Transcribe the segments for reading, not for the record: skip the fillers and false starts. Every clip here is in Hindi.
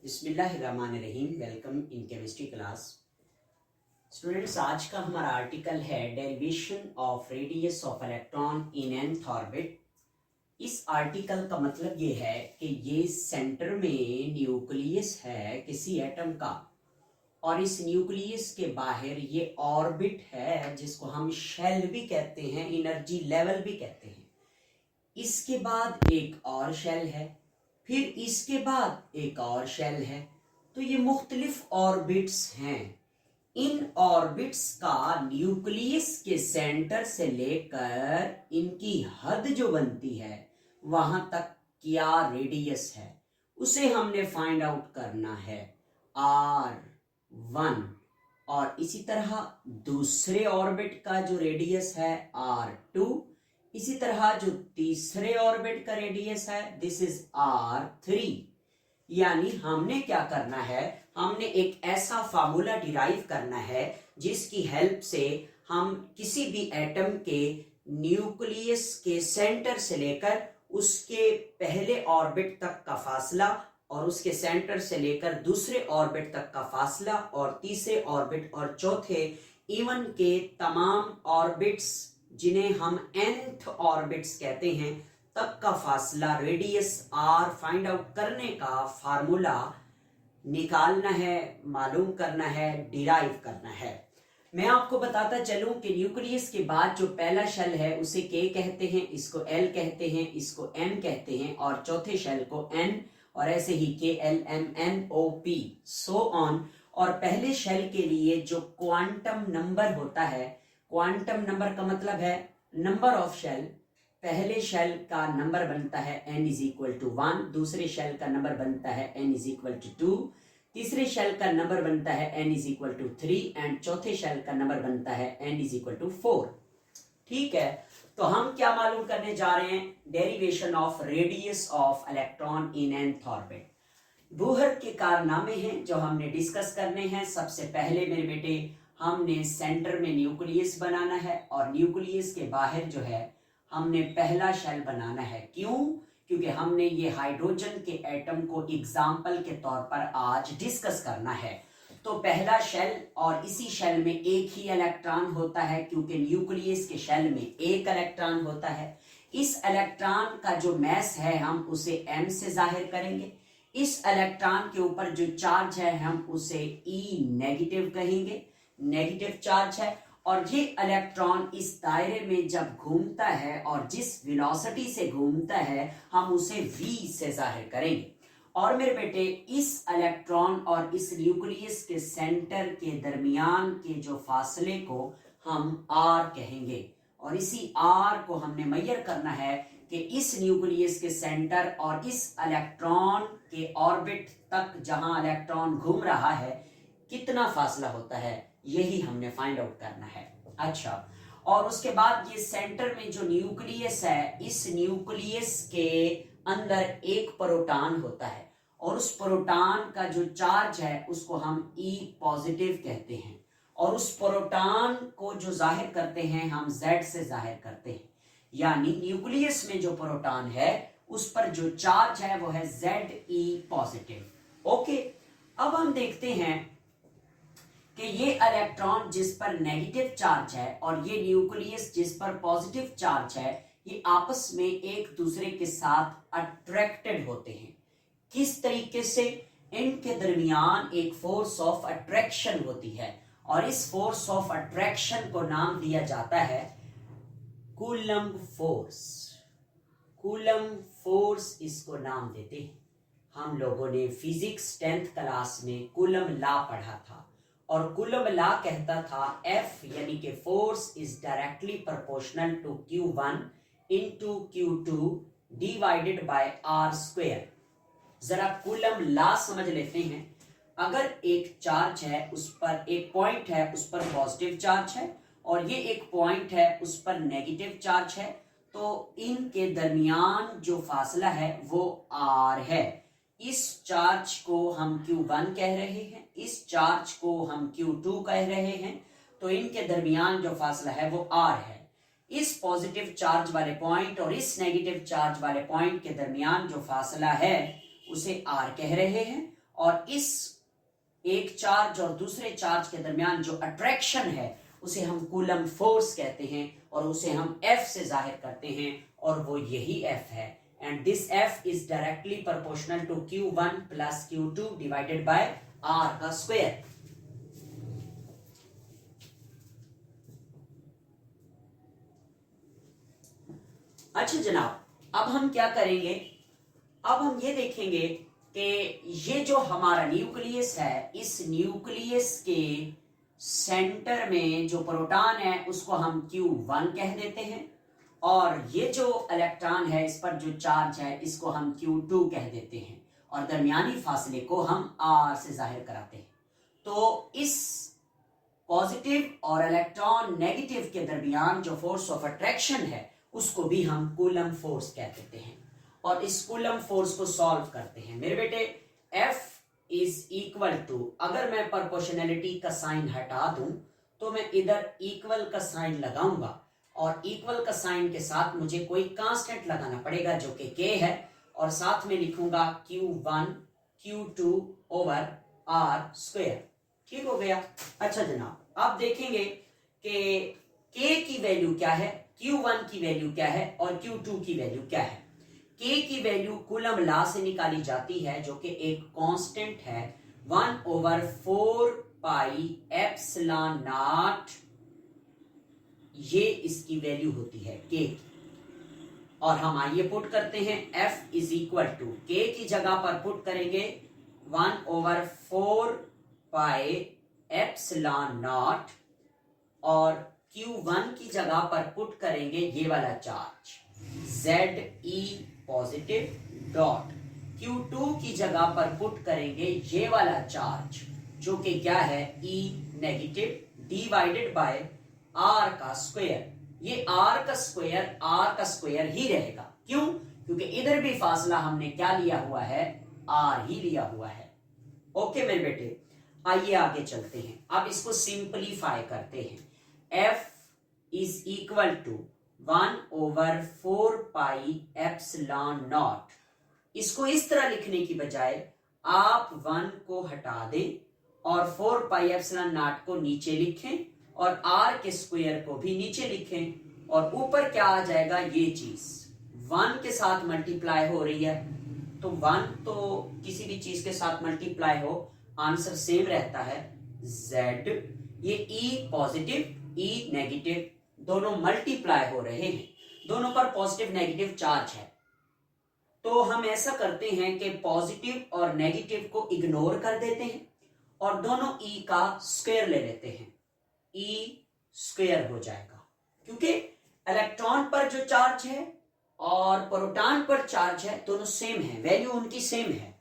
बिस्मिल्लाहिर्रहमानिर्रहीम। Welcome in chemistry class. Students, आज का हमारा आर्टिकल है derivation of radius of electron in nth orbit. इस आर्टिकल का मतलब ये है कि ये सेंटर में न्यूक्लियस है किसी एटम का, और इस न्यूक्लियस के बाहर ये ऑर्बिट है जिसको हम शेल भी कहते हैं, एनर्जी लेवल भी कहते हैं। इसके बाद एक और शेल है, फिर इसके बाद एक और शेल है। तो ये मुख्तलिफ ऑर्बिट्स हैं। इन ऑर्बिट्स का न्यूक्लियस के सेंटर से लेकर इनकी हद जो बनती है वहां तक क्या रेडियस है, उसे हमने फाइंड आउट करना है, R1। और इसी तरह दूसरे ऑर्बिट का जो रेडियस है R2, इसी तरह जो तीसरे ऑर्बिट का रेडियस है दिस इज R3। यानी हमने क्या करना है, हमने एक ऐसा फार्मूला डिराइव करना है जिसकी हेल्प से हम किसी भी एटम के न्यूक्लियस के सेंटर से लेकर उसके पहले ऑर्बिट तक का फासला, और उसके सेंटर से लेकर दूसरे ऑर्बिट तक का फासला, और तीसरे ऑर्बिट और चौथे इवन के तमाम ऑर्बिट्स जिन्हें हम nth ऑर्बिट्स कहते हैं तक का फासला, रेडियस R फाइंड आउट करने का फार्मूला निकालना है, मालूम करना है, डिराइव करना है। मैं आपको बताता चलूं कि न्यूक्लियस के बाद जो पहला शेल है उसे K कहते हैं, इसको L कहते हैं, इसको M कहते हैं, और चौथे शेल को N, और ऐसे ही KLMNOP सो ऑन। और पहले शेल के लिए जो क्वांटम नंबर होता है, क्वांटम नंबर का मतलब है नंबर ऑफ शेल। पहले शेल का नंबर बनता है n इज इक्वल टू 1, दूसरे शेल का नंबर बनता है n इज इक्वल टू 2, तीसरे शेल का नंबर बनता है n is equal to 3, and चौथे शेल का नंबर बनता है n इज इक्वल टू 4। ठीक है, तो हम क्या मालूम करने जा रहे हैं, derivation of radius of electron in nth orbit. Bohr के कारनामे हैं जो हमने डिस्कस करने हैं। सबसे पहले मेरे बेटे हमने सेंटर में न्यूक्लियस बनाना है, और न्यूक्लियस के बाहर जो है हमने पहला शेल बनाना है। क्यों? क्योंकि हमने ये हाइड्रोजन के एटम को एग्जाम्पल के तौर पर आज डिस्कस करना है। तो पहला शेल, और इसी शेल में एक ही इलेक्ट्रॉन होता है क्योंकि न्यूक्लियस के शेल में एक इलेक्ट्रॉन होता है। इस इलेक्ट्रॉन का जो मैस है हम उसे m से जाहिर करेंगे। इस इलेक्ट्रॉन के ऊपर जो चार्ज है हम उसे E नेगेटिव कहेंगे, नेगेटिव चार्ज है। और ये इलेक्ट्रॉन इस दायरे में जब घूमता है और जिस वेलोसिटी से घूमता है हम उसे v से जाहिर करेंगे। और मेरे बेटे इस इलेक्ट्रॉन और इस न्यूक्लियस के सेंटर के दरमियान के जो फासले को हम r कहेंगे, और इसी r को हमने मेजर करना है कि इस न्यूक्लियस के सेंटर और इस इलेक्ट्रॉन के ऑर्बिट तक जहां इलेक्ट्रॉन घूम रहा है कितना फासला होता है, यही हमने फाइंड आउट करना है। अच्छा, और उसके बाद ये सेंटर में जो न्यूक्लियस है, इस न्यूक्लियस के अंदर एक प्रोटॉन होता है, और उस प्रोटॉन का जो चार्ज है उसको हम E पॉजिटिव कहते हैं, और उस प्रोटॉन को जो जाहिर करते हैं हम Z से जाहिर करते हैं। यानी न्यूक्लियस में जो प्रोटॉन है उस पर जो चार्ज है वो है Ze पॉजिटिव। ओके, अब हम देखते हैं कि ये इलेक्ट्रॉन जिस पर नेगेटिव चार्ज है और ये न्यूक्लियस जिस पर पॉजिटिव चार्ज है, ये आपस में एक दूसरे के साथ अट्रैक्टेड होते हैं। किस तरीके से? इनके दरमियान एक फोर्स ऑफ अट्रैक्शन होती है, और इस फोर्स ऑफ अट्रैक्शन को नाम दिया जाता है कूलम्ब फोर्स। कूलम्ब फोर्स इसको नाम देते हैं। हम लोगों ने फिजिक्स 10th क्लास में कूलम्ब लॉ पढ़ा था, और कूलम्ब लॉ कहता था F यानी कि force is directly proportional to Q1 into Q2 divided by R square. जरा कूलम्ब लॉ समझ लेते हैं। अगर एक चार्ज है, उस पर एक पॉइंट है, उस पर पॉजिटिव चार्ज है, और ये एक पॉइंट है उस पर नेगेटिव चार्ज है, तो इनके दरमियान जो फासला है वो R है। इस चार्ज को हम Q1 कह रहे हैं, इस चार्ज को हम Q2 कह रहे हैं, तो इनके दरमियान जो फासला है वो R है। इस पॉजिटिव चार्ज वाले पॉइंट और इस नेगेटिव चार्ज वाले पॉइंट के दरमियान जो फासला है उसे R कह रहे हैं, और इस एक चार्ज और दूसरे चार्ज के दरमियान जो अट्रैक्शन है उसे हम कूलम फोर्स कहते हैं और उसे हम F से जाहिर करते हैं और वो यही F है and this F is directly proportional to Q1 plus Q2 divided by R का स्क्वायर। अच्छा जनाब, अब हम क्या करेंगे, अब हम ये देखेंगे कि ये जो हमारा न्यूक्लियस है, इस न्यूक्लियस के सेंटर में जो प्रोटॉन है उसको हम Q1 कह देते हैं और ये जो इलेक्ट्रॉन है इस पर जो चार्ज है इसको हम Q2 कह देते हैं और दरमियानी फासले को हम R से जाहिर कराते हैं। तो इस पॉजिटिव और इलेक्ट्रॉन नेगेटिव के दरमियान जो फोर्स ऑफ अट्रैक्शन है उसको भी हम कूलम फोर्स कह देते हैं और इस कूलम फोर्स को सॉल्व करते हैं। मेरे बेटे F इज इक्वल टू, अगर मैं प्रोपोर्शनैलिटी का साइन हटा दूं तो मैं इधर इक्वल का साइन लगाऊंगा और इक्वल का साइन के साथ मुझे कोई कांस्टेंट लगाना पड़ेगा जो कि K है और साथ में लिखूंगा Q1 Q2 over R square. ठीक हो गया। अच्छा जनाब, आप देखेंगे कि K की वैल्यू क्या है, Q1 की वैल्यू क्या है और Q2 की वैल्यू क्या है। K की वैल्यू कूलम लॉ से निकाली जाती है जो कि एक कांस्टेंट है 1/4 पाई एप्सिलॉन नॉट, ये इसकी वैल्यू होती है K की। और हम आइए पुट करते हैं F is equal to, K की जगह पर पुट करेंगे 1/4 पाई एप्सिलॉन नॉट और Q1 की जगह पर पुट करेंगे ये वाला charge ZE positive dot Q2 की जगह पर पुट करेंगे ये वाला चार्ज जो कि क्या है E negative divided by R का स्क्वायर। ये R का स्क्वायर ही रहेगा। क्यों? क्योंकि इधर भी फासला हमने क्या लिया हुआ है, R ही लिया हुआ है। ओके मेरे बेटे, आइए आगे चलते हैं। अब इसको सिंपलीफाई करते हैं। F is equal to 1/4 pi epsilon naught. इसको इस तरह लिखने की बजाय आप 1 को हटा दें और 4 पाई एप्सिलॉन नॉट को नीचे लिखें और R के स्क्वायर को भी नीचे लिखें और ऊपर क्या आ जाएगा, ये चीज 1 के साथ मल्टीप्लाई हो रही है तो 1 तो किसी भी चीज के साथ मल्टीप्लाई हो आंसर सेम रहता है Z। ये E पॉजिटिव E नेगेटिव दोनों मल्टीप्लाई हो रहे हैं, दोनों पर पॉजिटिव नेगेटिव चार्ज है। तो हम ऐसा करते हैं कि पॉजिटिव और नेगेटिव को इग्नोर कर देते हैं और दोनों E का स्क्वायर ले लेते हैं, E स्क्वायर हो जाएगा क्योंकि इलेक्ट्रॉन पर जो चार्ज है और प्रोटॉन पर चार्ज है दोनों सेम है, वैल्यू उनकी सेम है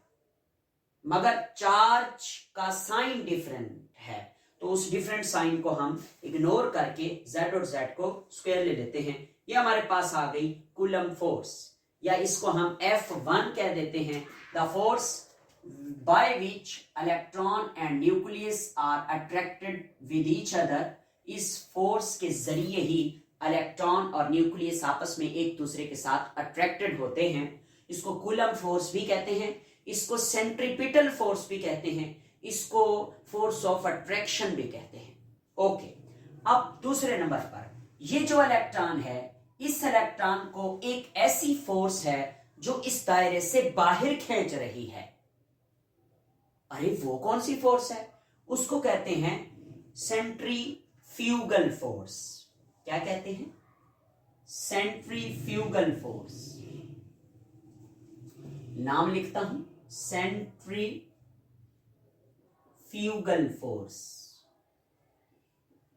मगर चार्ज का साइन डिफरेंट है। तो उस डिफरेंट साइन को हम इग्नोर करके Z और Z को स्क्वायर ले लेते हैं। ये हमारे पास आ गई कूलम फोर्स, या इसको हम F1 कह देते हैं, the force by which electron and nucleus are attracted with each other. इस फोर्स के जरिए ही इलेक्ट्रॉन और न्यूक्लियस आपस में एक दूसरे के साथ अट्रैक्टेड होते हैं। इसको कूलम फोर्स भी कहते हैं, इसको सेंट्रीपिटल फोर्स भी कहते हैं, इसको फोर्स ऑफ अट्रैक्शन भी कहते हैं। ओके, अब दूसरे नंबर पर ये जो इलेक्ट्रॉन है, इस इलेक्ट्रॉन को एक ऐसी फोर्स है जो इस दायरे से बाहर खींच रही है। अरे वो कौन सी फोर्स है? उसको कहते हैं सेंट्रीफ्यूगल फोर्स। क्या कहते हैं? Centrifugal force. नाम लिखता हूं, सेंट्रीफ्यूगल फोर्स,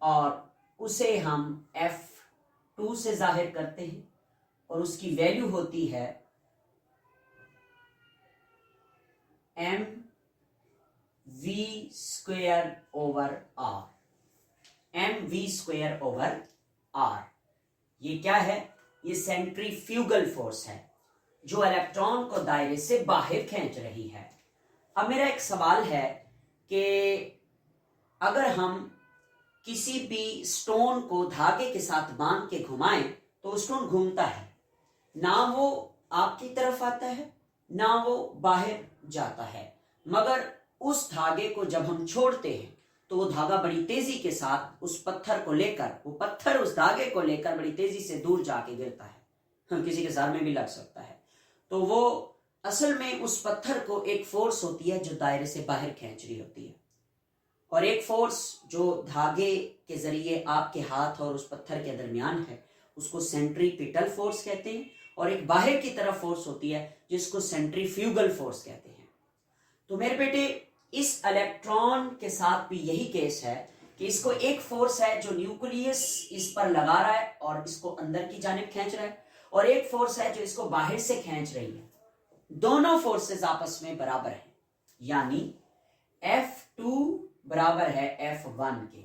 और उसे हम F2 से जाहिर करते हैं और उसकी वैल्यू होती है mv² r। ये क्या है? ये सेंट्रीफ्यूगल फोर्स है जो इलेक्ट्रॉन को दायरे से बाहर खींच रही है। अब मेरा एक सवाल है कि अगर हम किसी भी स्टोन को धागे के साथ बांध के घुमाएं तो स्टोन घूमता है, ना वो आपकी तरफ आता है ना वो बाहर जाता है। मगर उस धागे को जब हम छोड़ते हैं तो वो धागा बड़ी तेजी के साथ उस पत्थर को लेकर, वो पत्थर उस धागे को लेकर बड़ी तेजी से दूर जाके गिरता है, किसी के सर में भी लग सकता है। तो वो असल में उस पत्थर को एक फोर्स होती है जो दायरे से बाहर खींच रही होती है, और एक फोर्स जो धागे के जरिए आपके हाथ और उस पत्थर के दरमियान है उसको सेंट्रीपिटल फोर्स कहते हैं, और एक बाहर की तरफ फोर्स होती है जिसको सेंट्रीफ्यूगल फोर्स कहते हैं। तो मेरे बेटे इस इलेक्ट्रॉन के साथ भी यही केस है कि इसको एक फोर्स है जो न्यूक्लियस इस पर लगा रहा है और इसको अंदर की जानिब खींच रहा है, और एक फोर्स है जो इसको बाहर से खींच रही है। दोनों फोर्सेस आपस में बराबर हैं, यानी F2 बराबर है F1 के,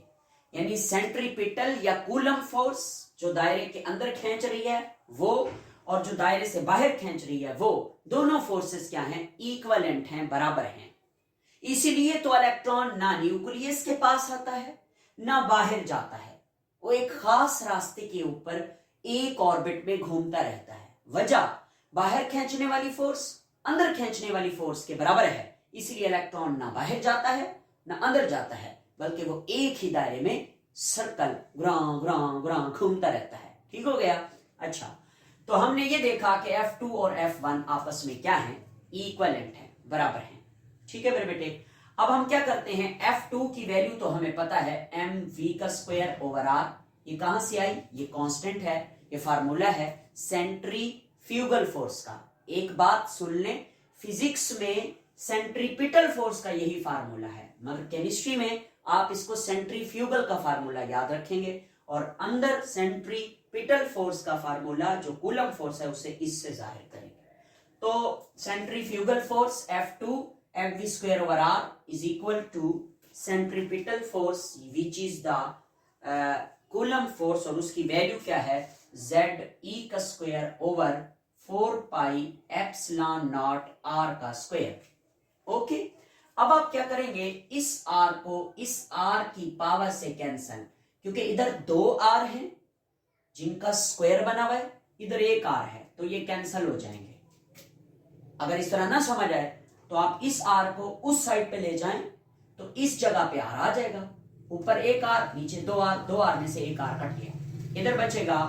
यानी सेंट्रीपिटल या कूलम फोर्स जो दायरे के अंदर खींच रही है वो, और जो दायरे से बाहर खींच रही है वो, दोनों फोर्सेस क्या हैं, इक्विवेलेंट हैं, बराबर हैं। इसीलिए तो इलेक्ट्रॉन ना न्यूक्लियस के पास आता है ना बाहर जाता है, वो एक खास रास्ते के ऊपर एक ऑर्बिट में घूमता रहता है। वजह, बाहर खींचने वाली फोर्स अंदर खींचने वाली फोर्स के बराबर है, इसलिए इलेक्ट्रॉन ना बाहर जाता है ना अंदर जाता है, बल्कि वो एक ही दायरे में सर्कल ग्रां ग्रां ग्रां घूमता रहता है। ठीक हो गया। अच्छा, तो हमने ये देखा कि F2 और F1 आपस में क्या है, इक्विवेलेंट है, बराबर है। ठीक है मेरे बेटे, अब हम क्या करते हैं, F2 की वैल्यू तो हमें पता है mv का स्क्वायर ओवर r, ये कहां से आई, ये कांस्टेंट है, ये फार्मूला है सेंट्रीफ्यूगल फोर्स का। एक बात सुन लें, फिजिक्स में सेंट्रीपिटल फोर्स का यही फार्मूला है, मगर केमिस्ट्री में आप इसको सेंट्रीफ्यूगल का फार्मूला याद रखेंगे, और अंदर सेंट्रीपिटल फोर्स का फार्मूला जो कूलम फोर्स है उसे इससे जाहिर करेंगे। तो centrifugal force F2 mv square over r is equal to centripetal force which is the coulomb force, और उसकी वैल्यू क्या है, ZE का square over 4 pi epsilon naught r का स्क्वायर। ओके, अब आप क्या करेंगे, इस r को इस r की पावर से कैंसल, क्योंकि इधर 2 r हैं जिनका स्क्वायर बना हुआ है, इधर एक r है, तो ये कैंसल हो जाएंगे। अगर इस तरह ना समझ आए तो आप इस r को उस साइड पे ले जाएं तो इस जगह पे r आ जाएगा, ऊपर एक r नीचे 2r में से एक r कट गया, इधर बचेगा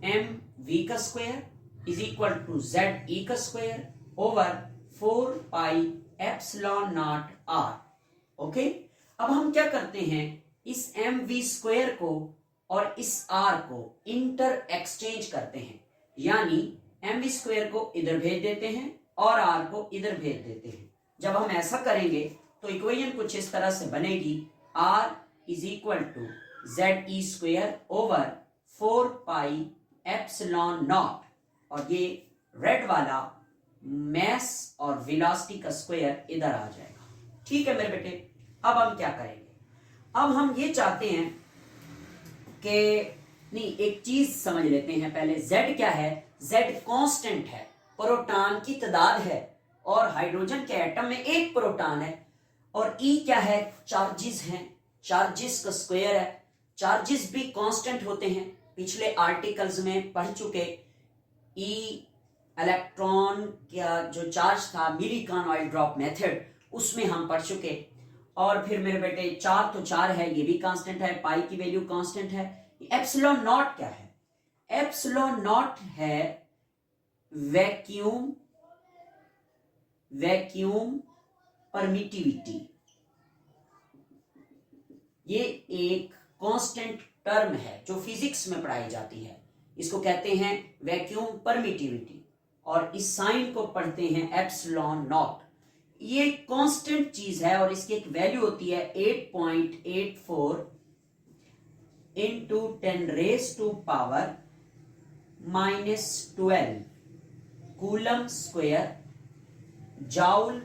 mv का square is equal to ZE का square over 4 pi epsilon naught r। Okay, अब हम क्या करते हैं, इस mv स्क्वायर को और इस r को इंटर एक्सचेंज करते हैं, यानी mv स्क्वायर को इधर भेज देते हैं और r को इधर भेज देते हैं। जब हम ऐसा करेंगे तो इक्वेशन कुछ इस तरह से बनेगी, r is equal to ZE square over 4 pi epsilon naught, और ये रेड वाला मैस और वेलोसिटी का स्क्वायर इधर आ जाएगा। ठीक है मेरे बेटे, अब हम क्या करेंगे, अब हम ये चाहते हैं कि नहीं, एक चीज समझ लेते हैं पहले। Z क्या है, Z कांस्टेंट है, प्रोटॉन की तादाद है, और हाइड्रोजन के एटम में एक प्रोटॉन है, और E क्या है, चार्जेस हैं, चार्जेस का स्क्वायर है। चार्जेस भी कांस्टेंट होते हैं, पिछले आर्टिकल्स में पढ़ चुके। E इलेक्ट्रॉन का जो चार्ज था मिलीकॉन ऑयल ड्रॉप मेथड, उसमें हम पढ़ चुके। और फिर मेरे बेटे 4 तो 4 है, ये भी कांस्टेंट है, पाई की वैल्यू कांस्टेंट है। एप्सिलॉन नॉट क्या है, एप्सिलॉन नॉट है वैक्यूम परमिटिविटी। ये एक कांस्टेंट टर्म है जो फिजिक्स में पढ़ाई जाती है, इसको कहते हैं वैक्यूम परमिटिविटी, और इस साइन को पढ़ते हैं एप्सिलॉन नॉट। ये कांस्टेंट चीज है और इसकी एक वैल्यू होती है 8.84 into 10 raise to power -12 coulomb square joule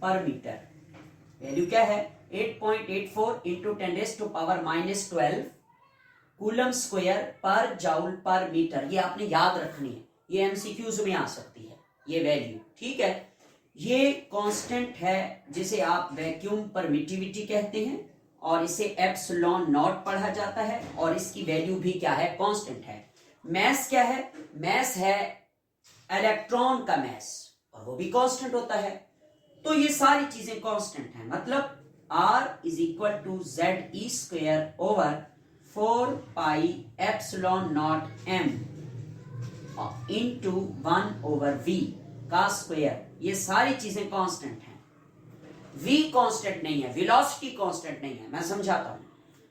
per metre. Value क्या है, 8.84 into 10 raise to power -12 coulomb square per joule per metre. ये आपने याद रखनी है, ये एमसीक्यूज में आ सकती है ये वैल्यू। ठीक है, ये कांस्टेंट है जिसे आप वैक्यूम परमिटिविटी कहते हैं, और इसे एप्सिलॉन नॉट पढ़ा जाता है, और इसकी वैल्यू भी क्या है, कांस्टेंट है। मैस क्या है, मैस है इलेक्ट्रॉन का मैस, और वो भी कांस्टेंट होता है। तो ये सारी चीजें कांस्टेंट हैं, मतलब r is equal to Z E square over 4 pi epsilon naught m into 1 over v का स्क्वायर, ये सारी चीजें कांस्टेंट हैं। v कांस्टेंट नहीं है, वेलोसिटी कांस्टेंट नहीं है। मैं समझाता हूं।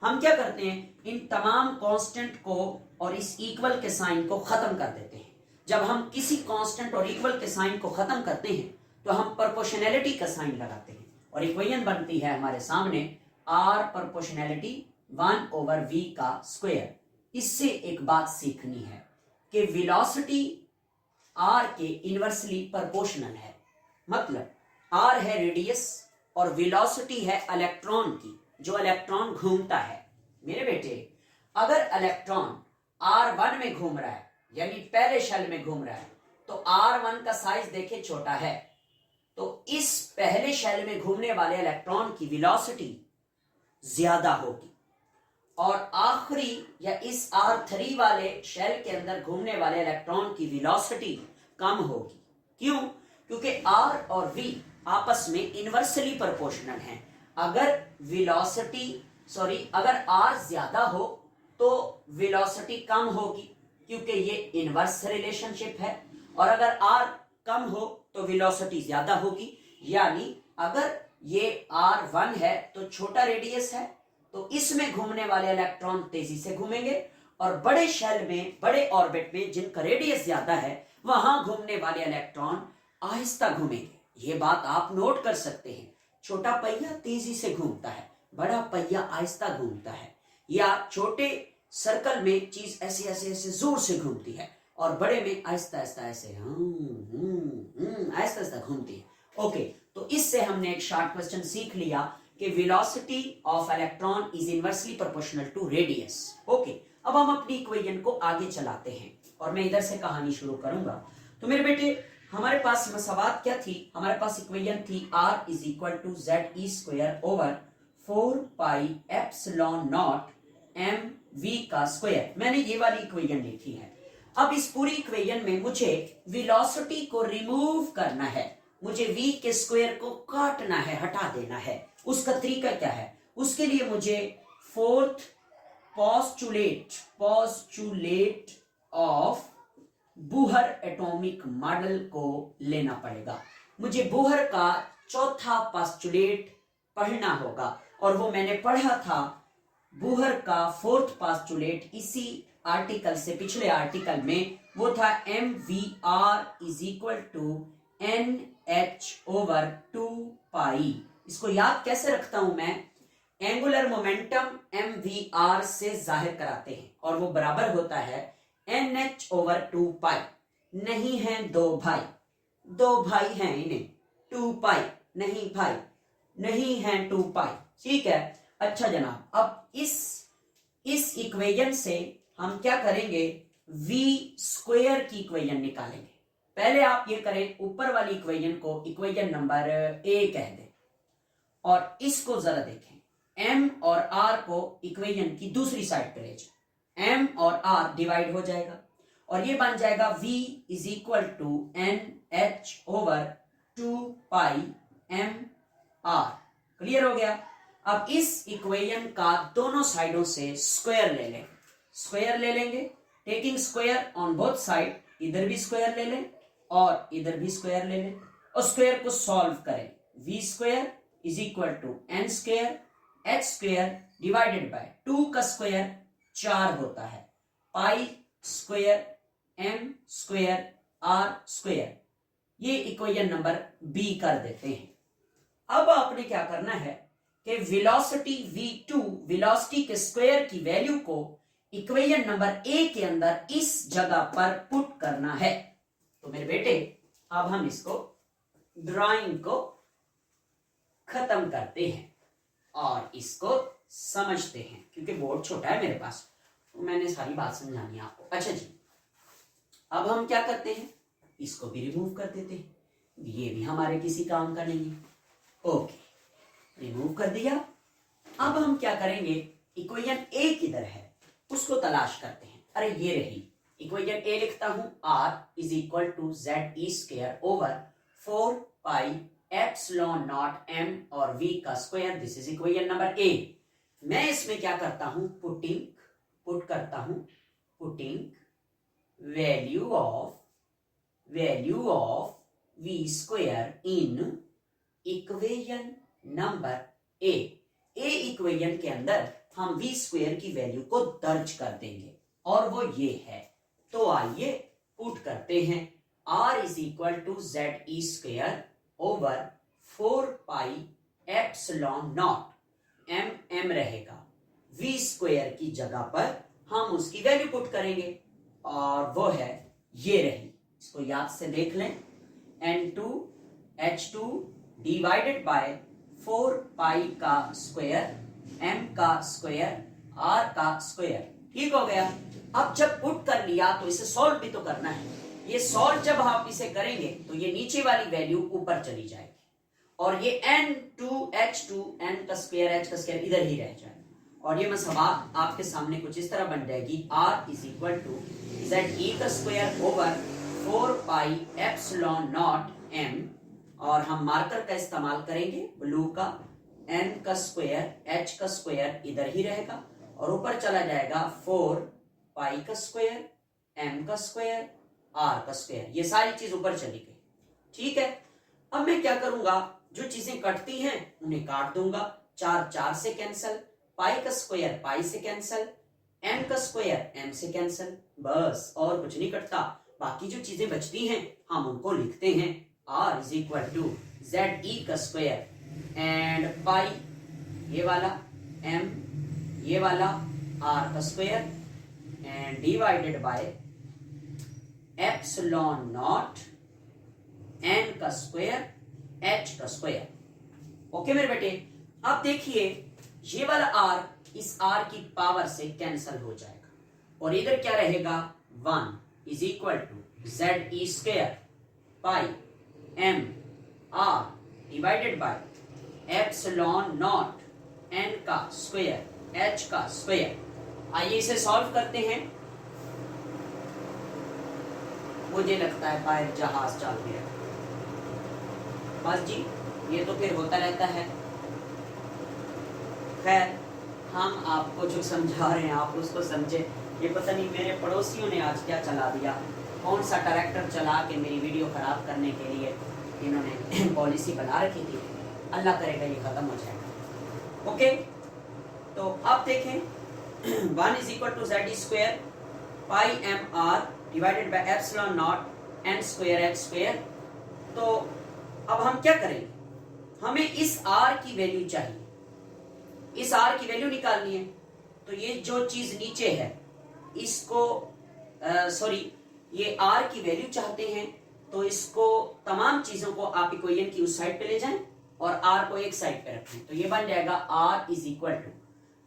हम क्या करते हैं, इन तमाम कांस्टेंट को और इस इक्वल के साइन को खत्म कर देते हैं। जब हम किसी कांस्टेंट और इक्वल के साइन को खत्म करते हैं तो हम प्रोपोर्शनैलिटी का साइन लगाते हैं और इक्वेशन बनती है हमारे सामने r प्रोपोर्शनैलिटी 1 ओवर v का स्क्वायर। इससे एक बात सीखनी है कि वेलोसिटी r के इनवर्सली प्रोपोर्शनल है। मतलब r है रेडियस और वेलोसिटी है इलेक्ट्रॉन की, जो इलेक्ट्रॉन घूमता है। मेरे बेटे, अगर इलेक्ट्रॉन r1 में घूम रहा है, यानी पहले शेल में घूम रहा है, तो r1 का साइज देखे छोटा है, तो इस पहले शेल में घूमने वाले इलेक्ट्रॉन की वेलोसिटी ज्यादा होगी और आखिरी या इस r3 वाले शेल के अंदर घूमने वाले इलेक्ट्रॉन की वेलोसिटी कम होगी। क्यों? क्योंकि r और v आपस में इनवर्सली प्रोपोर्शनल हैं। अगर अगर r ज्यादा हो तो वेलोसिटी कम होगी, क्योंकि ये इनवर्स रिलेशनशिप है, और अगर r कम हो तो वेलोसिटी ज्यादा होगी। यानी अगर ये r1 है तो छोटा रेडियस है, तो इसमें घूमने वाले इलेक्ट्रॉन तेजी से घूमेंगे, और बड़े शेल में, बड़े ऑर्बिट में जिनका रेडियस ज्यादा है, वहां घूमने वाले इलेक्ट्रॉन आहिस्ता घूमेंगे। ये बात आप नोट कर सकते हैं। छोटा पहिया तेजी से घूमता है, बड़ा पहिया आहिस्ता घूमता है। या छोटे सर्कल में चीज ऐसे ऐसे ऐसे जोर से घूमती है और बड़े में आहिस्ता आहिस्ता ऐसे आहिस्ता आहिस्ता घूमती है। ओके, तो इससे हमने एक शॉर्ट क्वेश्चन सीख लिया कि velocity of electron is inversely proportional to radius. Okay, अब हम अपनी इक्वेशन को आगे चलाते हैं और मैं इधर से कहानी शुरू करूंगा। तो मेरे बेटे, हमारे पास मसावात क्या थी? हमारे पास इक्वेशन थी r is equal to Z E square over 4 pi epsilon naught m v का स्क्वायर। मैंने ये वाली इक्वेशन लिखी है। अब इस पूरी इक्वेशन में मुझे वेलोसिटी को रिमूव करना है, मुझे v के स्क्वायर को काटना है, हटा देना है। उसका तरीका क्या है? उसके लिए मुझे fourth postulate of Bohr atomic model को लेना पड़ेगा। मुझे बोहर का चौथा पोस्टुलेट पढ़ना होगा, और वो मैंने पढ़ा था बोहर का फोर्थ पोस्टुलेट इसी आर्टिकल से, पिछले आर्टिकल में। वो था mvr is equal to nh over 2 pi. इसको याद कैसे रखता हूं मैं? एंगुलर मोमेंटम mvr से जाहिर कराते हैं और वो बराबर होता है nh ओवर 2 पाई। नहीं है दो भाई हैं इन्हें 2 पाई, नहीं भाई, नहीं है 2 पाई। ठीक है, अच्छा जनाब, अब इस इक्वेशन से हम क्या करेंगे? v स्क्वायर की इक्वेशन निकालेंगे। पहले आप ये करें, ऊपर वाली इक्वेशन को इक्वेशन नंबर a कह दें, और इसको जरा देखें, m और r को इक्वेशन की दूसरी साइड पे ले जाए। m और r डिवाइड हो जाएगा और ये बन जाएगा v is equal to nh over 2 pi m r। Clear हो गया? अब इस इक्वेशन का दोनों साइडों से स्क्वायर ले लेंगे, taking square on both side. इधर भी स्क्वायर ले लें और इधर भी स्क्वायर ले लें, और स्क्वायर को सॉल्व करें। v square is equal to n square h square divided by 2 का स्क्वायर 4 होता है, pi square m square r square. ये इक्वेशन नंबर b कर देते हैं। अब आपने क्या करना है कि वेलोसिटी v2, वेलोसिटी के स्क्वायर की वैल्यू को इक्वेशन नंबर a के अंदर इस जगह पर पुट करना है। तो मेरे बेटे, अब हम इसको ड्राइंग को खत्म करते हैं और इसको समझते हैं, क्योंकि बोर्ड छोटा है मेरे पास, तो मैंने सारी बात समझानी है आपको। अच्छा जी, अब हम क्या करते हैं? इसको भी रिमूव कर देते हैं, ये भी हमारे किसी काम का नहीं है। ओके, रिमूव कर दिया। अब हम क्या करेंगे? इक्वेशन a किधर है उसको तलाश करते हैं। अरे ये रही इक्वेशन a, लिखता हूं r is equal to Z E square over 4 pi epsilon naught M और वी का square, this is equation number A. मैं इसमें क्या करता हूं, पुट करता हूं, putting value of V square in equation number A. Equation के अंदर हम वी स्क्वायर की वैल्यू को दर्ज कर देंगे और वो ये है। तो आइए पुट करते हैं, r is equal to Z E square over 4 pi epsilon naught M रहेगा, वी स्क्वायर की जगह पर हम उसकी वैल्यू पुट करेंगे और वो है ये रही। इसको याद से देख लें, N2H2 डिवाइडेड बाय 4 पाई का स्क्वायर एम का स्क्वायर आर का स्क्वायर। ठीक हो गया। अब जब पुट कर लिया तो इसे सॉल्व भी तो करना है। ये सॉल्व जब आप इसे करेंगे तो ये नीचे वाली वैल्यू ऊपर चली जाएगी और ये N2H2 n का स्क्वायर h का स्क्वायर इधर ही रह जाएगा और ये मसला आपके सामने कुछ इस तरह बन जाएगी, r is equal to Z E का square over 4 pi epsilon naught m और हम मार्कर का इस्तेमाल करेंगे ब्लू का, n का स्क्वायर h का स्क्वायर इधर ही रहेगा और ऊपर चला जाएगा 4 पाई का स्क्वायर m का स्क्वायर r का स्क्वायर, ये सारी चीज ऊपर चली गई। ठीक है। अब मैं क्या करूंगा, जो चीजें कटती हैं उन्हें काट दूंगा, 4 से कैंसल, पाई का स्क्वायर पाई से कैंसल, m का स्क्वायर m से कैंसल, बस और कुछ नहीं कटता। बाकी जो चीजें बचती हैं हम उनको लिखते हैं, r is equal to Z E का स्क्वायर एंड पाई ये वाला m ये वाला r का square and divided by epsilon naught n का स्क्वायर h का स्क्वायर। ओके मेरे बेटे, अब देखिए ये वाला r इस r की पावर से कैंसल हो जाएगा और इधर क्या रहेगा, 1 is equal to Z E square pi m r divided by epsilon naught n का स्क्वायर h का स्क्वायर। आइए इसे सॉल्व करते हैं। मुझे लगता है बाहर जहाज चल गया। बस जी, ये तो फिर होता रहता है। खैर, हम आपको जो समझा रहे हैं आप उसको समझे। ये पता नहीं मेरे पड़ोसियों ने आज क्या चला दिया, कौन सा ट्रैक्टर चला के मेरी वीडियो खराब करने के लिए इन्होंने पॉलिसी बना रखी थी। अल्लाह करेगा ये खत्म हो जाएगा। ओके, तो अब देखें 1 is equal to Z square pi M R divided by epsilon naught N square H square. तो अब हम क्या करेंगे, हमें इस r की वैल्यू चाहिए, इस r की वैल्यू निकालनी है। तो ये जो चीज नीचे है इसको ये r की वैल्यू चाहते हैं तो इसको तमाम चीजों को आप इक्वेशन की उस साइड पे ले जाएं और r को एक साइड पे रखें। तो ये बन जाएगा r इज इक्वल टू,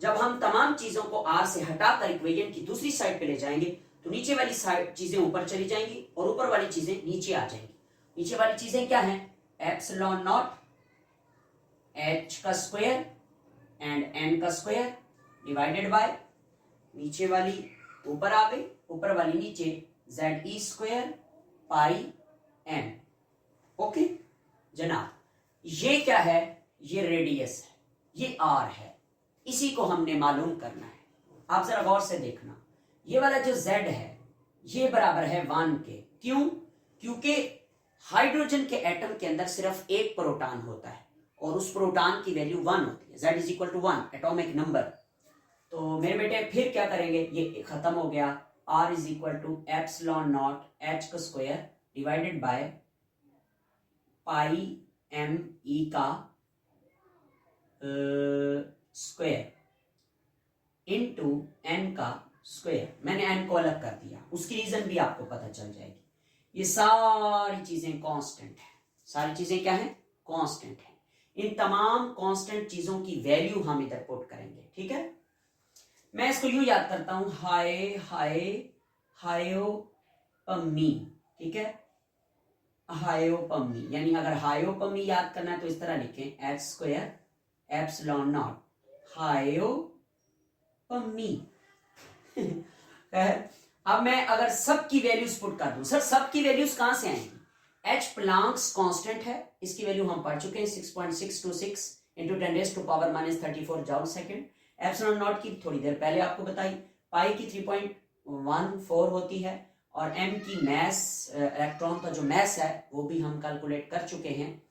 जब हम तमाम चीजों को r से हटाकर इक्वेशन की दूसरी साइड पे ले जाएंगे तो नीचे वाली साइड चीजें ऊपर चली जाएंगी और ऊपर वाली चीजें नीचे आ जाएंगी। नीचे वाली चीजें क्या है, एप्सिलॉन नॉट h का स्क्वायर एंड n का स्क्वायर डिवाइडेड बाय, नीचे वाली ऊपर आ गई, ऊपर वाली नीचे, Z E square pi m। Okay जनाब, ये क्या है, ये रेडियस है, ये r है, इसी को हमने मालूम करना है। आप जरा गौर से देखना, ये वाला जो z है ये बराबर है 1 के। क्यों? क्योंकि हाइड्रोजन के एटम के अंदर सिर्फ एक प्रोटॉन होता है और उस प्रोटॉन की वैल्यू 1 होती है, z is equal to 1 atomic number. तो मेरे बेटे फिर क्या करेंगे, ये खत्म हो गया, r is equal to epsilon naught h का square divided by pi m e का स्क्वायर इनटू n का स्क्वायर। मैंने n को अलग कर दिया, उसकी रीजन भी आपको पता चल जाएगी। ये सारी चीजें कांस्टेंट है, सारी चीजें क्या है, कांस्टेंट है। इन तमाम कांस्टेंट चीजों की वैल्यू हम इधर पुट करेंगे। ठीक है, मैं इसको यूं याद करता हूं, हायोपमी। ठीक है, हायोपमी, यानी अगर हायोपमी याद करना है तो इस तरह लिखें, एच स्क्वायर एप्सिलॉन नॉट हायोपमी। अब मैं अगर सब की वैल्यूज पुट कर दूं, सर सब की वैल्यूज कहां से आएंगी, एच प्लांक्स कांस्टेंट है, इसकी वैल्यू हम पढ़ चुके हैं 6.626 इंटू 10⁻⁻34 जॉल सेकेंड। एप्सिलॉन नॉट की थोड़ी देर पहले आपको बताई, पाई की 3.14 होती है, और एम की मैस, इलेक्ट्रॉन का जो मैस है वो भी हम कैलकुलेट कर चुके हैं,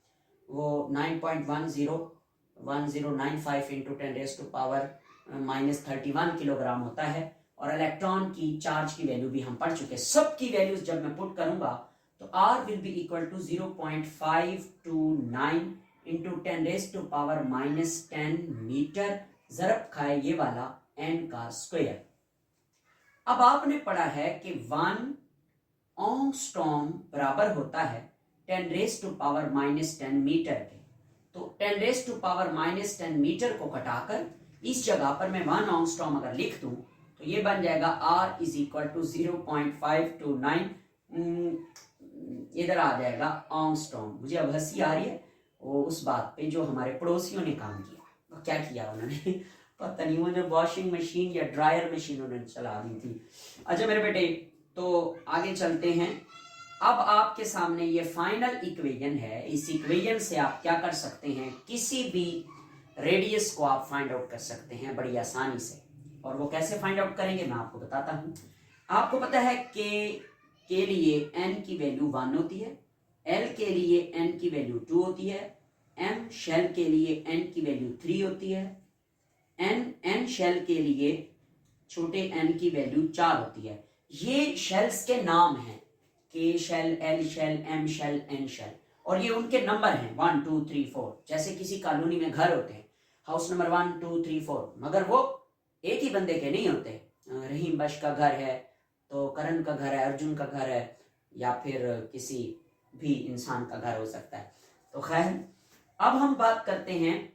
वो 9.1095 इंटू 10⁻⁻31 किलोग्राम होता है। और इलेक्ट्रॉन की चार्ज की वैल्यू भी हम पढ़ चुके हैं। सब की वैल्यूज जब मैं पुट करूंगा तो R will be equal to 0.529 into 10⁻⁻10 metre, जरब खाए ये वाला n का स्क्वायर। अब आपने पढ़ा है कि 1 एंगस्ट्रॉम बराबर होता है 10⁻⁻10 मीटर के। तो 10⁻⁻10 मीटर को घटाकर इस जगह पर मैं 1 एंगस्ट्रॉम अगर लिख दूं तो ये बन जाएगा R इज इक्वल टू 0.529, इधर आ जाएगा एंगस्ट्रॉम। मुझे अब हंसी आ रही है वो उस बात पे जो हमारे पड़ोसियों ने काम किया। तो क्या किया उन्होंने पता नहीं, मुझे वॉशिंग मशीन या ड्रायर मशीन उन्होंने चला दी थी। अच्छा मेरे बेटे, तो आगे चलते हैं। अब आपके सामने ये फाइनल इक्वेशन है। इस इक्वेशन से आप क्या कर सकते हैं, किसी भी रेडियस को आप फाइंड आउट कर सकते हैं बड़ी आसानी से। और वो कैसे फाइंड आउट करेंगे मैं आपको बताता हूं। आपको पता है के लिए n की वैल्यू 1 होती है, l के लिए n की वैल्यू 2 होती है, m शेल के लिए n की वैल्यू 3 होती है, n शेल के लिए छोटे n की वैल्यू 4 होती है। ये शेल्स के नाम हैं, k shell, l shell, m shell, n shell, और ये उनके नंबर हैं 1 2 3 4। जैसे किसी कॉलोनी में घर होते हैं, हाउस नंबर 1 2 3 4, मगर वो एक ही बंदे के नहीं होते। रहीम बश का घर है तो करण का घर है, अर्जुन का घर है, या फिर किसी भी इंसान का घर हो सकता है। तो खैर अब हम बात करते हैं,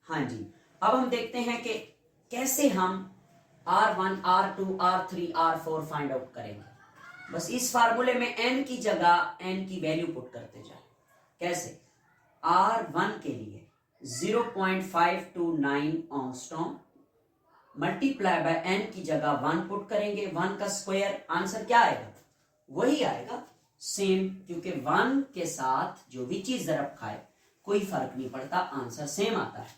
हाँ जी, अब हम देखते हैं कि कैसे हम R1 R2 R3 R4 find out करेंगे। बस इस फार्मूले में n की जगह n की वैल्यू पुट करते जाए। कैसे? R1 के लिए 0.529 एंगस्ट्रॉम मल्टीप्लाई बाय n की जगह 1 पुट करेंगे, 1 का स्क्वायर, आंसर क्या आएगा? वही आएगा, सेम, क्योंकि 1 के साथ जो भी चीज जरब खाए कोई फर्क नहीं पड़ता, आंसर सेम आता है।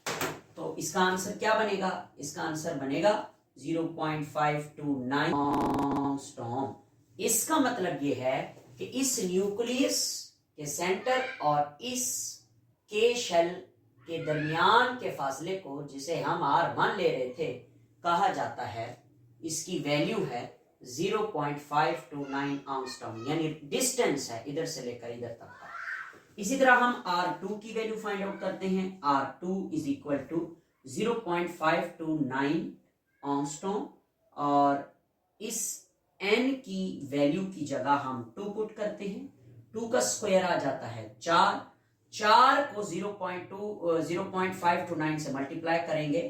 तो इसका आंसर क्या बनेगा? इसका आंसर बनेगा 0.529 एंगस्ट्रॉम। इसका मतलब ये है कि इस न्यूक्लियस के सेंटर और इस के शेल के दरमियान के फासले को, जिसे हम R1 ले रहे थे, कहा जाता है, इसकी वैल्यू है 0.529 एंगस्ट्रॉम, यानी डिस्टेंस है इधर से लेकर इधर तक का। इसी तरह हम R2 की वैल्यू फाइंड आउट करते हैं। R2 is equal to 0.529 angstrom, और इस n की वैल्यू की जगह हम 2 पुट करते हैं। 2 का स्क्वायर आ जाता है 4, 4 को 0.529 से मल्टीप्लाई करेंगे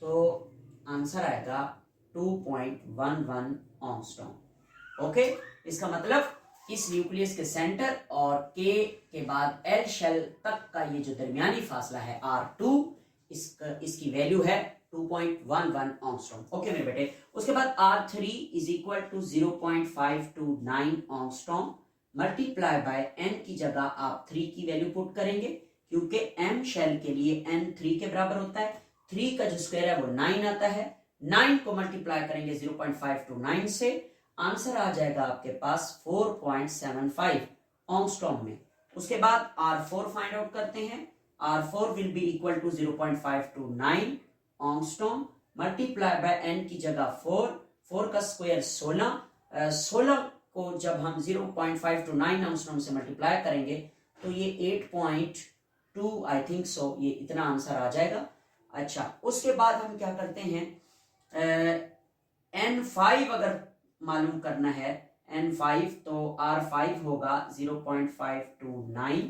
तो आंसर आएगा 2.11 एंगस्ट्रॉम। ओके, इसका मतलब इस न्यूक्लियस के सेंटर और के बाद एल शेल तक का ये जो दरमियानी फासला है R2, इसकी वैल्यू है 2.11 एंगस्ट्रॉम। ओके मेरे बेटे, उसके बाद R3 is equal to 0.529 angstrom multiply by n की जगह आप 3 की वैल्यू पुट करेंगे, क्योंकि m शेल के लिए n 3 के बराबर होता है। 3 का जो स्क्वायर है वो 9 आता है। 9 को मल्टीप्लाई करेंगे 0.529 से, आंसर आ जाएगा आपके पास 4.75 एंगस्ट्रॉम में। उसके बाद R4 फाइंड आउट करते हैं। R4 will be equal to 0.529 angstrom multiply by n की जगह 4, 4 का स्क्वायर 16, 16 को जब हम 0.529 एंगस्ट्रॉम से मल्टीप्लाई करेंगे तो ये 8.2 आई थिंक सो, ये इतना आंसर आ जाएगा। अच्छा, उसके बाद हम क्या करते हैं, N5 अगर मालूम करना है, N5 तो R5 होगा 0.529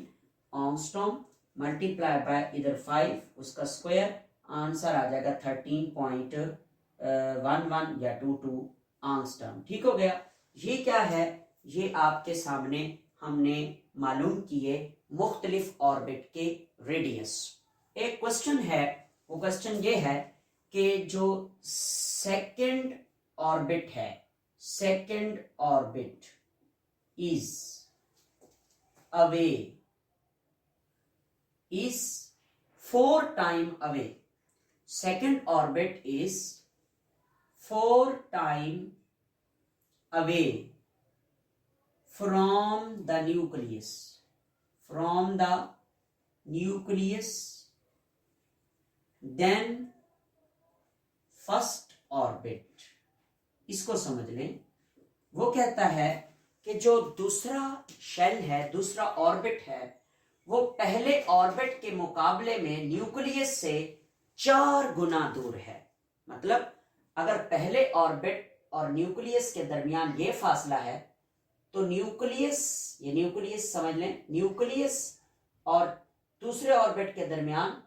एंगस्ट्रॉम मल्टीप्लाई बाय इधर 5, उसका स्क्वायर, आंसर आ जाएगा 13.11 या 22 एंगस्ट्रॉम। ठीक हो गया। ये क्या है? ये आपके सामने हमने मालूम किए मुख्तलिफ ऑर्बिट के रेडियस। एक क्वेश्चन है, वो क्वेश्चन ये है कि जो सेकंड ऑर्बिट है, second orbit is away, is 4 time away. Second orbit is 4 time away from the nucleus. From the nucleus. Then first orbit, इसको समझ लें। वो कहता है कि जो दूसरा शेल है, दूसरा ऑर्बिट है, वो पहले ऑर्बिट के मुकाबले में न्यूक्लियस से 4 गुना दूर है। मतलब अगर पहले ऑर्बिट और न्यूक्लियस के दरमियान ये फासला है, तो न्यूक्लियस, ये न्यूक्लियस समझ लें, न्यूक्लियस और दूसरे ऑर्बिट के दरमियान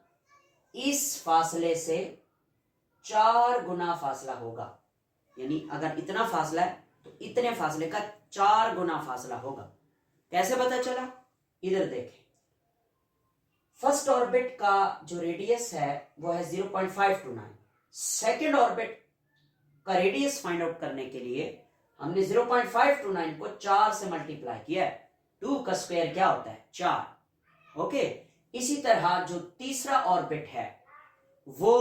इस फासले से 4 गुना फासला होगा। यानी अगर इतना फासला है तो इतने फासले का 4 गुना फासला होगा। कैसे पता चला? इधर देखें, फर्स्ट ऑर्बिट का जो रेडियस है वो है 0.529। सेकेंड ऑर्बिट का रेडियस फाइंड आउट करने के लिए हमने 0.529 को 4 से मल्टीप्लाई किया है। 2 का स्क्वायर क्या होता है? 4। ओके, इसी तरह जो तीसरा ऑर्बिट है वो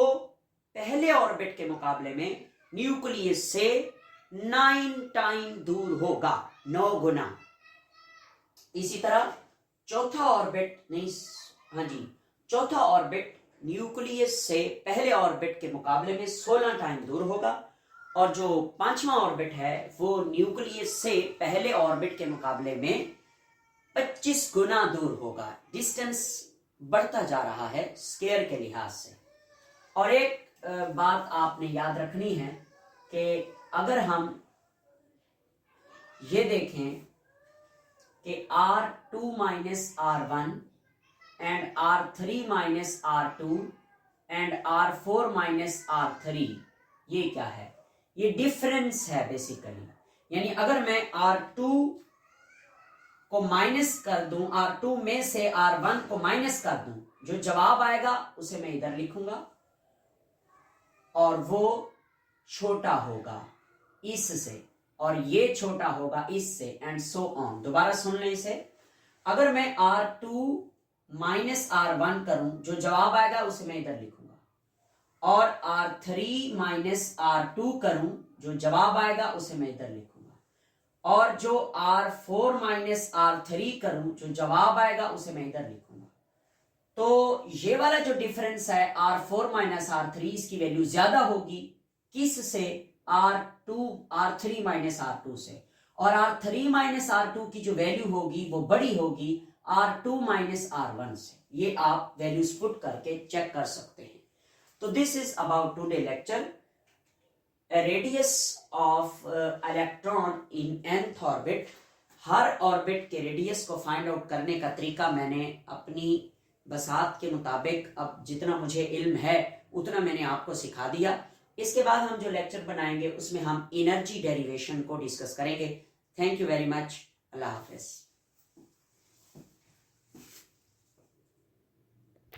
पहले ऑर्बिट के मुकाबले में न्यूक्लियस से 9 टाइम दूर होगा, 9 गुना। इसी तरह चौथा ऑर्बिट, नहीं, हाँ जी, चौथा ऑर्बिट न्यूक्लियस से पहले ऑर्बिट के मुकाबले में 16 टाइम दूर होगा। और जो पांचवा ऑर्बिट है वो न्यूक्लियस से पहले ऑर्बिट के मुकाबले में 25 गुना दूर होगा। डिस्टेंस बढ़ता जा रहा है स्केयर के लिहाज से। और एक बात आपने याद रखनी है कि अगर हम ये देखें कि R2 minus R1 and R3 minus R2 and R4 minus R3, ये क्या है? ये डिफरेंस है बेसिकली। यानी अगर मैं R2 को माइनस कर दूं, R2 में से R1 को माइनस कर दूं, जो जवाब आएगा उसे मैं इधर लिखूंगा और वो छोटा होगा इससे, और ये छोटा होगा इससे, एंड सो ऑन। दोबारा सुन लें इसे। अगर मैं R2 माइनस R1 करूं, जो जवाब आएगा उसे मैं इधर लिखूंगा, और R3 माइनस R2 करूं, जो जवाब आएगा उसे मैं इधर लिखूंगा, और जो R4 माइनस R3 करूं, जो जवाब आएगा उसे मैं इधर लिखूंगा। तो ये वाला जो डिफरेंस है R4 माइनस R3, इसकी वैल्यू ज्यादा होगी किस से? R3 माइनस R2 से। और R3 माइनस R2 की जो वैल्यू होगी वो बड़ी होगी R2 माइनस R1 से। ये आप वैल्यूज पुट करके चेक कर सकते हैं। तो this is about today lecture, radius of electron in nth orbit. Her orbit के रेडियस को फाइंड आउट करने का तरीका मैंने अपनी बसात के मुताबिक, अब जितना मुझे इल्म है उतना मैंने आपको सिखा दिया। इसके बाद हम जो लेक्चर बनाएंगे उसमें हम एनर्जी डेरिवेशन को डिस्कस करेंगे। Thank you very much. Allah Hafiz.